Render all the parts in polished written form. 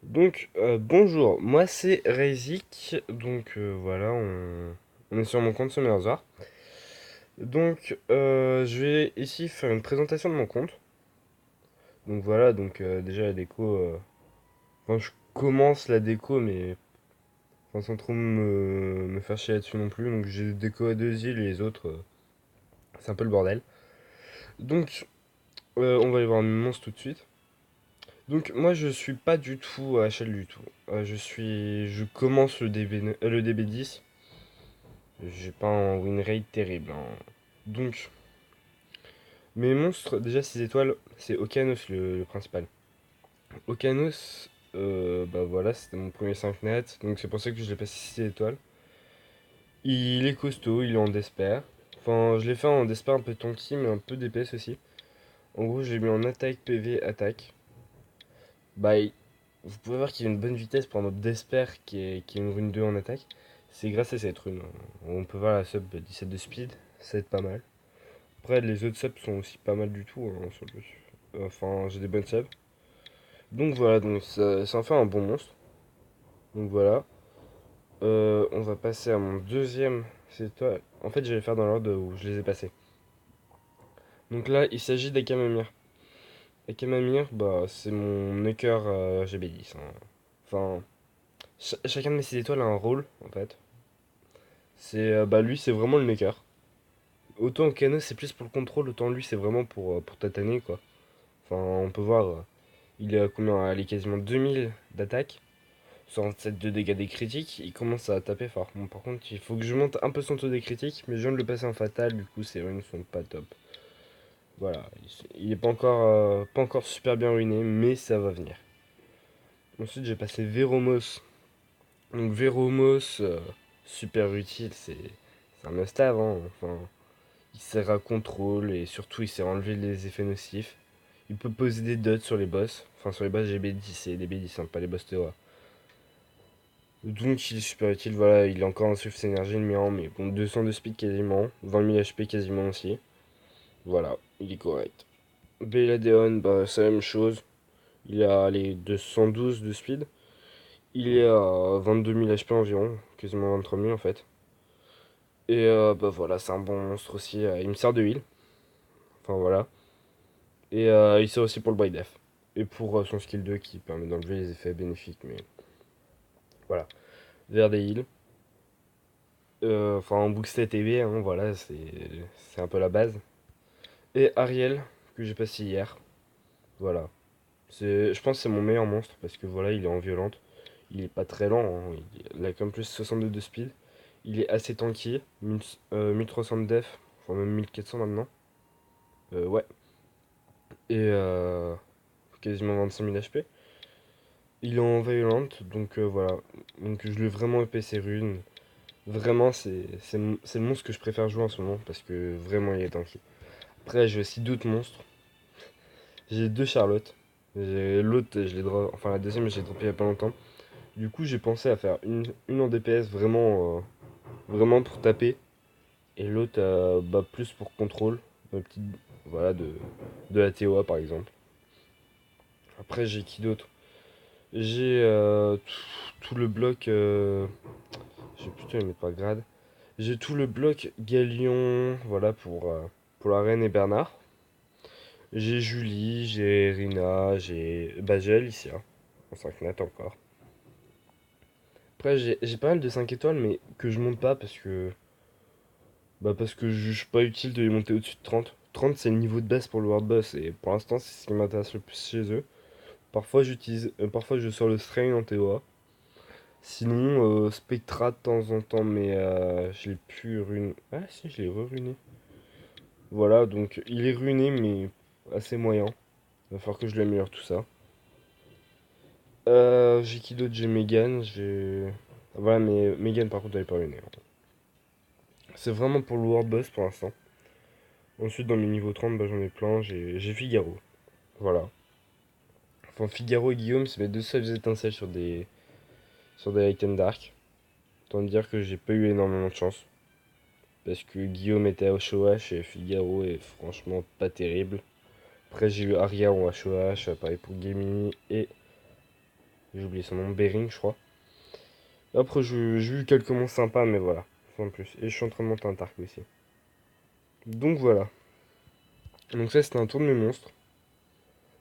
Bonjour, moi c'est Reizik, voilà, on est sur mon compte Summerzar. Je vais ici faire une présentation de mon compte. Déjà la déco, enfin je commence la déco, mais enfin, sans trop me faire chier là-dessus non plus. Donc j'ai des déco à deux îles et les autres, c'est un peu le bordel. On va aller voir un monstre tout de suite. Donc moi je suis pas du tout à HL du tout. Je commence le DB10. J'ai pas un win rate terrible, hein. Donc, mes monstres, déjà 6 étoiles, c'est Okanos le principal. Okanos, bah voilà, c'était mon premier 5 net, donc c'est pour ça que je l'ai passé 6 étoiles. Il est costaud, il est en Despair. Enfin, je l'ai fait en Despair un peu tanky, mais un peu DPS aussi. En gros, je l'ai mis en attaque, PV, attaque. Bah, vous pouvez voir qu'il a une bonne vitesse pour un mob Despair qui est une rune 2 en attaque. C'est grâce à cette rune, hein. On peut voir la sub 17 de speed, ça va être pas mal. Après, les autres subs sont aussi pas mal du tout, hein, sur le. Enfin, j'ai des bonnes subs. Ça en fait un bon monstre. Donc voilà. On va passer à mon deuxième. C'est toi. En fait, je vais les faire dans l'ordre où je les ai passés. Donc là, il s'agit d'Akamamir. Akamamir, bah, c'est mon Nuker GB10, hein. Enfin, chacun de mes 6 étoiles a un rôle, en fait. Bah, lui, c'est vraiment le Nuker. Autant Kano, c'est plus pour le contrôle, autant lui, c'est vraiment pour tataner, quoi. Enfin, on peut voir. Il est à combien? Il est quasiment 2000 d'attaque, 67 de dégâts des critiques, il commence à taper fort. Bon, par contre, il faut que je monte un peu son taux des critiques, mais je viens de le passer en fatal, du coup ses runes sont pas top. Voilà, il est pas encore super bien ruiné, mais ça va venir. Ensuite, j'ai passé Veromos. Donc Veromos, super utile, c'est un must-have, hein. Enfin, il sert à contrôle et surtout il sert à enlever les effets nocifs. Il peut poser des dots sur les boss, enfin sur les boss GB10 et les B10, hein, pas les boss TOA. Donc il est super utile, voilà, il a encore un surf énergie le mien, mais bon, 200 de speed quasiment, 20 000 HP quasiment aussi. Voilà, il est correct. Beladeon, bah c'est la même chose, il a les 212 de speed, il est à 22 000 HP environ, quasiment 23 000 en fait. Bah voilà, c'est un bon monstre aussi, il me sert de heal, enfin voilà. Il sert aussi pour le Bright Death. Et pour son skill 2 qui permet d'enlever les effets bénéfiques, mais voilà. Vers des heals. Enfin, en boosted TB, hein, voilà, c'est un peu la base. Et Ariel, que j'ai passé hier. Voilà. Je pense que c'est mon meilleur monstre parce que voilà, il est en violente. Il est pas très lent, hein, il a comme plus 62 de speed. Il est assez tanky. 1300 de def, enfin même 1400 maintenant. Ouais. Et quasiment 25 000 HP. Il est en violente, donc voilà. Donc je l'ai vraiment épais ses runes. Vraiment, c'est le monstre que je préfère jouer en ce moment parce que vraiment il est tanky. Après, j'ai aussi d'autres monstres. J'ai deux Charlotte. L'autre, enfin la deuxième, je l'ai droppé il y a pas longtemps. Du coup, j'ai pensé à faire une en DPS vraiment pour taper. Et l'autre, bah, plus pour contrôle. Une petite, voilà, de la TOA par exemple. Après, j'ai qui d'autre? J'ai tout le bloc. J'ai plutôt les mettre par grade. J'ai tout le bloc Galion, voilà, pour la Reine et Bernard. J'ai Julie, j'ai Rina, j'ai Bagel ici, hein, en 5 net encore. Après, j'ai pas mal de 5 étoiles, mais que je monte pas parce que je juge pas utile de les monter au-dessus de 30. 30, c'est le niveau de base pour le World Boss, et pour l'instant, c'est ce qui m'intéresse le plus chez eux. Parfois je sors le Strain en TOA. Sinon, Spectra de temps en temps, mais je l'ai plus ruiné. Ah si, je l'ai re-ruiné. Voilà, donc il est ruiné, mais assez moyen. Il va falloir que je l'améliore tout ça. J'ai qui d'autre? J'ai Megan, j'ai. Voilà, mais Megan par contre elle est pas ruinée, hein. C'est vraiment pour le World Boss pour l'instant. Ensuite, dans mes niveaux 30, bah, j'en ai plein. J'ai Figaro. Voilà. Enfin, Figaro et Guillaume, c'est mes deux seules étincelles sur des items dark. Autant dire que j'ai pas eu énormément de chance. Parce que Guillaume était à HOH et Figaro est franchement pas terrible. Après, j'ai eu Aria en HOH, pareil pour Gaming. Et J'ai oublié son nom, Bering, je crois. Après, j'ai eu quelques monstres sympas, mais voilà, sans plus. Et je suis en train de monter un Tark aussi. Donc voilà. Donc ça, c'était un tour de mes monstres.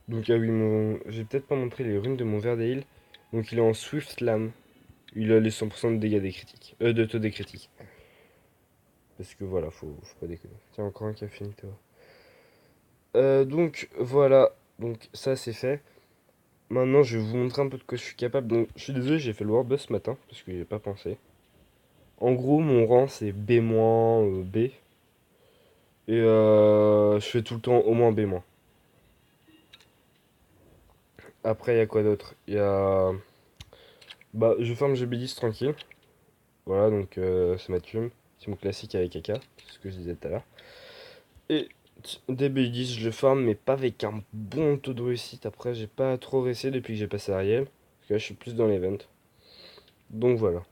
Donc ah oui, j'ai peut-être pas montré les runes de mon Verdeil. Donc il est en Swift Slam. Il a les 100% de dégâts des critiques. De taux des critiques. Parce que voilà, faut pas déconner. Tiens, encore un qui a fini, toi. Donc voilà. Donc ça, c'est fait. Maintenant, je vais vous montrer un peu de quoi je suis capable. Donc, je suis désolé, j'ai fait le Warbus ce matin. Parce que j'ai pas pensé. En gros, mon rang, c'est B-, B. Et je fais tout le temps au moins B-. Après, il y a quoi d'autre? Il y a... Bah, je farm GB10 tranquille. Voilà, donc c'est ma thune. C'est mon classique avec AK, c'est ce que je disais tout à l'heure. Et DB10, je le farm, mais pas avec un bon taux de réussite. Après, j'ai pas trop réussi depuis que j'ai passé Ariel. Parce que là, je suis plus dans l'event. Donc voilà.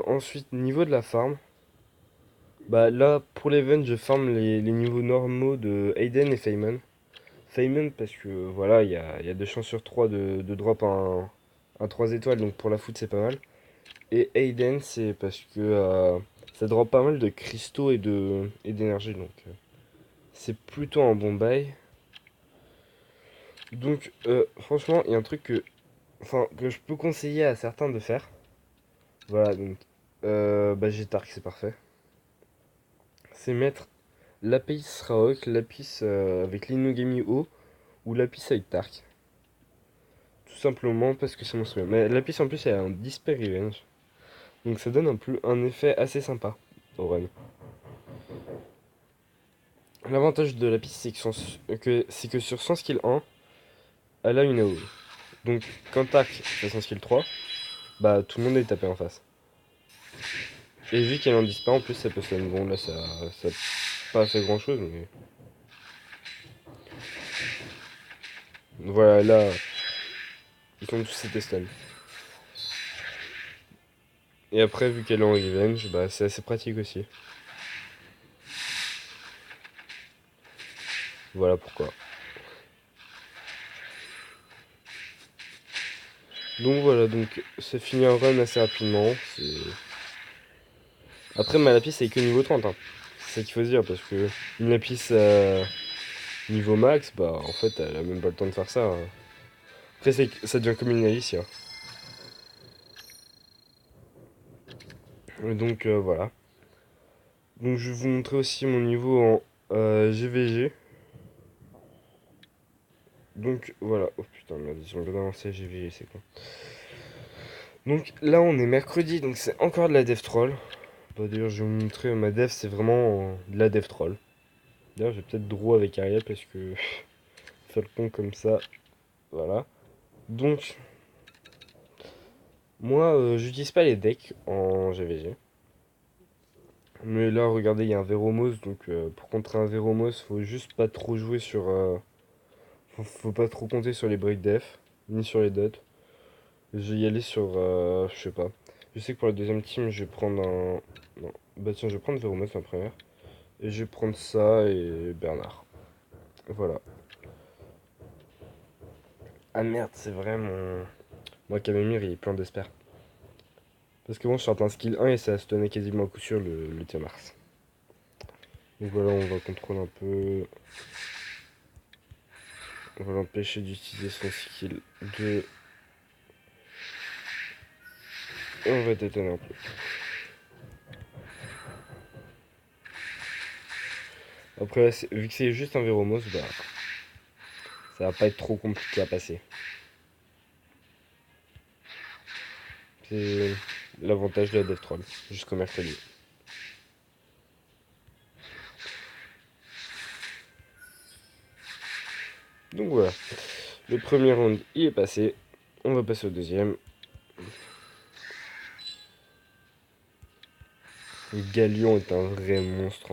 Ensuite, niveau de la farm. Bah là, pour l'event, je farm les niveaux normaux de Aiden et Feynman. Feynman parce que voilà, il y a 2 chances sur 3 de drop un 3 étoiles, donc pour la foot, c'est pas mal. Et Aiden, c'est parce que ça drop pas mal de cristaux et d'énergie, donc c'est plutôt un bon bail. Donc franchement, il y a un truc que je peux conseiller à certains de faire. Voilà, donc bah G-Tark, c'est parfait. C'est mettre Lapis Raok, Lapis avec l'Inugami O ou Lapis avec Tark. Tout simplement parce que c'est mon souhait. Mais Lapis en plus, elle a un Disper Revenge. Donc ça donne un effet assez sympa au run. L'avantage de la piste, c'est que sur son skill 1, elle a une AOE. Donc quand tac, fait son skill 3, bah tout le monde est tapé en face. Et vu qu'elle en disparaît, en plus ça peut stun. Bon là ça a pas fait grand chose, mais... Voilà, là, ils sont tous été stun. Et après, vu qu'elle est en revenge, bah c'est assez pratique aussi. Voilà pourquoi. Donc voilà, donc ça finit un run assez rapidement. Après, ma lapis, c'est que niveau 30. Hein. C'est ça qu'il faut se dire, parce que une lapis niveau max, bah en fait, elle a même pas le temps de faire ça. Hein. Après, ça devient comme une Alicia. Et donc voilà. Donc je vais vous montrer aussi mon niveau en GVG. Donc voilà. Oh putain, merde, ils ont bien avancé GVG, c'est quoi. Donc là, on est mercredi, donc c'est encore de la dev troll. Bah, d'ailleurs, je vais vous montrer ma dev, c'est vraiment de la dev troll. D'ailleurs, j'ai peut-être draw avec Ariel parce que faire le con comme ça, voilà. Donc, moi, j'utilise pas les decks en GVG. Mais là, regardez, il y a un Veromos, donc pour contrer un Veromos, faut juste pas trop jouer sur... faut pas trop compter sur les break def, ni sur les dots. Je vais y aller sur... je sais pas. Je sais que pour la deuxième team, je vais prendre un... Non. Bah tiens, je vais prendre Veromos en première. Et je vais prendre ça et Bernard. Voilà. Ah merde, c'est vrai, moi, Kamemir, il est plein d'esper. Parce que bon, je sors un skill 1 et ça a stunné quasiment à coup sûr le tir Mars. Donc voilà, on va contrôler un peu. On va l'empêcher d'utiliser son skill 2. Et on va détonner un peu. Après, là, vu que c'est juste un Véromos, bah, ça va pas être trop compliqué à passer. C'est l'avantage de la Death Troll, jusqu'au mercredi. Donc voilà, le premier round il est passé. On va passer au deuxième. Galion est un vrai monstre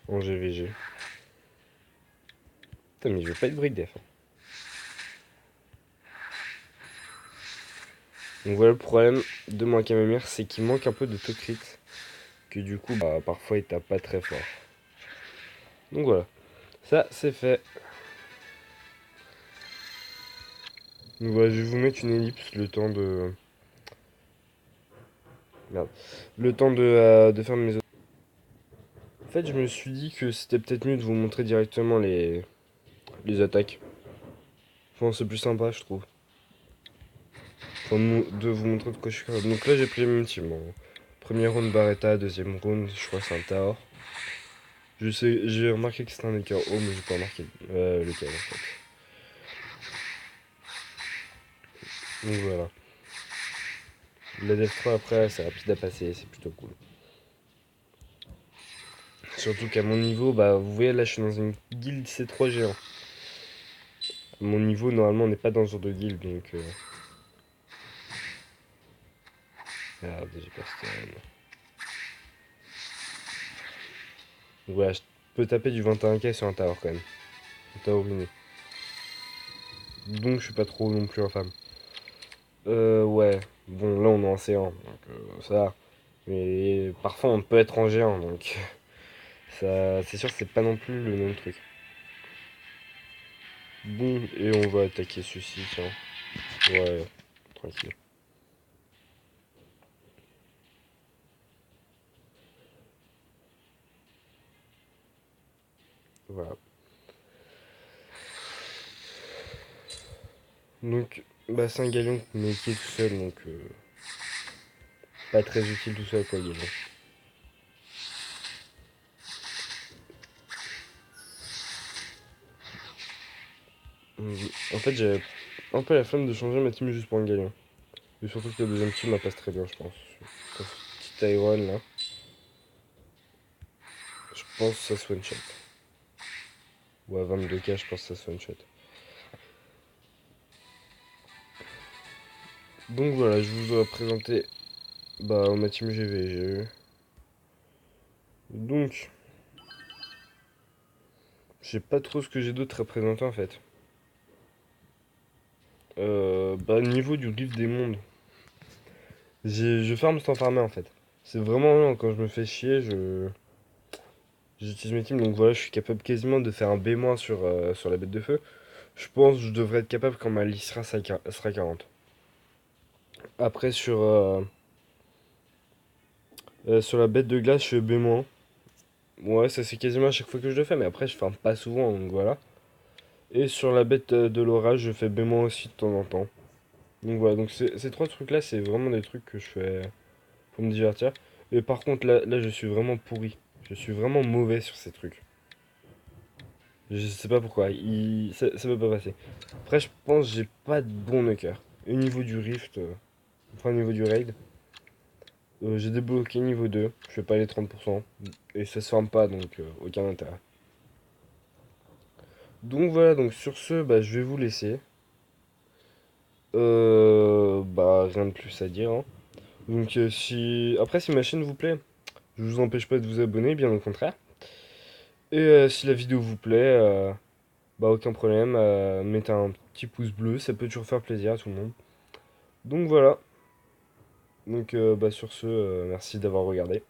en GVG. Putain, mais je veux pas être break def. Hein. Donc voilà le problème de mon Kamemir, c'est qu'il manque un peu de taux crit. Que du coup, bah, parfois il tape pas très fort. Donc voilà. Ça, c'est fait. Donc voilà, je vais vous mettre une ellipse le temps de... Merde. Le temps de faire mes... En fait, je me suis dit que c'était peut-être mieux de vous montrer directement les attaques. Enfin, c'est plus sympa, je trouve. Enfin, de vous montrer de quoi je suis capable. Donc là, j'ai pris les mêmes teams. Bon. Premier round Barretta, deuxième round, je crois que c'est un Taor. Je sais, j'ai remarqué que c'était un écart haut, mais j'ai pas remarqué lequel en fait. Donc voilà. La Dev 3 après, c'est rapide à passer, c'est plutôt cool. Surtout qu'à mon niveau, bah vous voyez là, je suis dans une guilde C3 géant. À mon niveau, normalement, on n'est pas dans ce genre de guilde, donc... Merde, j'ai pas stun. Donc voilà, je peux taper du 21k sur un tower quand même. Un tower ruiné. Donc je suis pas trop non plus infâme. Ouais. Bon, là on est en C1, donc ça va. Mais parfois on peut être en G1, donc ça, c'est sûr que c'est pas non plus le même truc. Bon, et on va attaquer ceci, tiens. Ouais, tranquille. Voilà. Donc, bah c'est un galion, mais qui est tout seul, donc pas très utile tout seul quoi, galion. En fait, j'ai un peu la flemme de changer ma team juste pour un galion. Et surtout que la deuxième team elle passe très bien, je pense. Petit Taiwan là, je pense que ça se one shot. Ou à 22k, je pense que ça se one shot. Donc voilà, je vous ai présenté ma team GV. Donc, je sais pas trop ce que j'ai d'autre à présenter en fait. Niveau du livre des mondes, je farm sans farmer en fait. C'est vraiment lent quand je me fais chier, j'utilise mes teams, donc voilà, je suis capable quasiment de faire un B- sur la bête de feu. Je pense que je devrais être capable quand ma liste sera 40. Après, sur la bête de glace, je fais B-. Ouais, ça c'est quasiment à chaque fois que je le fais, mais après, je farme pas souvent, donc voilà. Et sur la bête de l'orage, je fais B- aussi de temps en temps. Donc voilà, donc ces trois trucs-là, c'est vraiment des trucs que je fais pour me divertir. Et par contre, là, je suis vraiment pourri. Je suis vraiment mauvais sur ces trucs. Je sais pas pourquoi, ça peut pas passer. Après, je pense que j'ai pas de bon knocker. Au niveau du rift, enfin au niveau du raid, j'ai débloqué niveau 2, je fais pas les 30%. Et ça se forme pas, donc aucun intérêt. Donc voilà, donc sur ce, je vais vous laisser. Rien de plus à dire, hein. Donc si... Après, si ma chaîne vous plaît, je vous empêche pas de vous abonner, bien au contraire. Et si la vidéo vous plaît, aucun problème, mettez un petit pouce bleu, ça peut toujours faire plaisir à tout le monde. Donc voilà. Donc sur ce, merci d'avoir regardé.